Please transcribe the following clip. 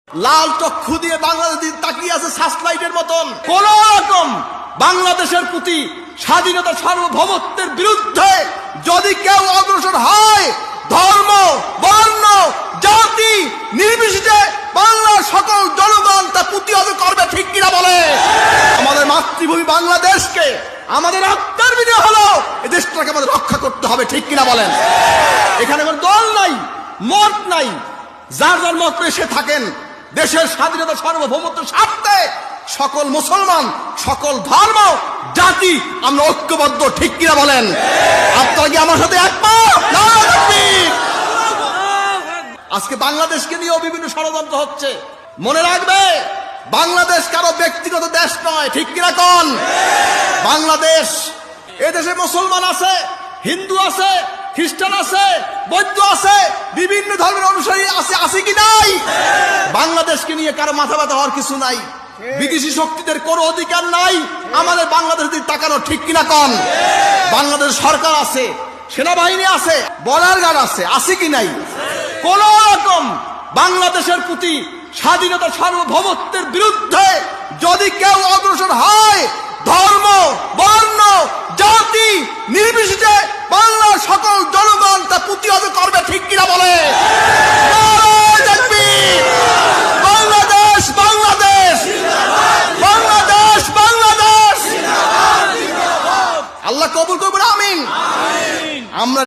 লাল চক্ষু দিয়ে বাংলাদেশ তাকিয়ে আছে সার্চলাইটের মতন। কোন রকম বাংলাদেশের প্রতি স্বাধীনতা সার্বভৌমত্বের বিরুদ্ধে যদি কেউ অগ্রসর হয়, ধর্ম বর্ণ জাতি নির্বিশেষে বাংলার সকল জনগণ তা প্রতিহত করবে, ঠিক কিনা বলে? আমাদের মাতৃভূমি বাংলাদেশকে আমাদের আত্মার বিনিয়োগ হলো এই দেশটাকে আমাদের রক্ষা করতে হবে, ঠিক কিনা বলেন? এখানে কোনো দল নাই, মত নাই, যার যার মত এসে থাকেন। দেশের স্বাধীনতা সার্বভৌমত্বের স্বার্থে সকল মুসলমান, সকল ধর্ম জাতি আমরা ঐক্যবদ্ধ, ঠিক কিনা বলেন? আপনারা কি আমার সাথে একমত? আজকে বাংলাদেশকে নিয়েও বিভিন্ন ষড়যন্ত্র হচ্ছে। মনে রাখবে, বাংলাদেশ কারো ব্যক্তিগত দেশ নয়, ঠিক কিনা কোন? বাংলাদেশ, এদেশে মুসলমান আছে, হিন্দু আছে, খ্রিস্টান আছে, বৌদ্ধ আছে, বিভিন্ন ধর্মের অনুসারী আছে কি নাই? বাংলাদেশকে নিয়ে কারো মাথা ব্যথা হওয়ার কিছু নাই। বিদেশি শক্তিদের কোনো অধিকার নাই আমাদের বাংলাদেশের দিকে তাকানো, ঠিক কিনা কোন? বাংলাদেশ সরকার আছে, সেনাবাহিনী আছে, বর্ডার গার্ড আছে কি নাই? কোন রকম বাংলাদেশের প্রতি স্বাধীনতা সার্বভৌমত্বের বিরুদ্ধে যদি কেউ অগ্রসর হয়,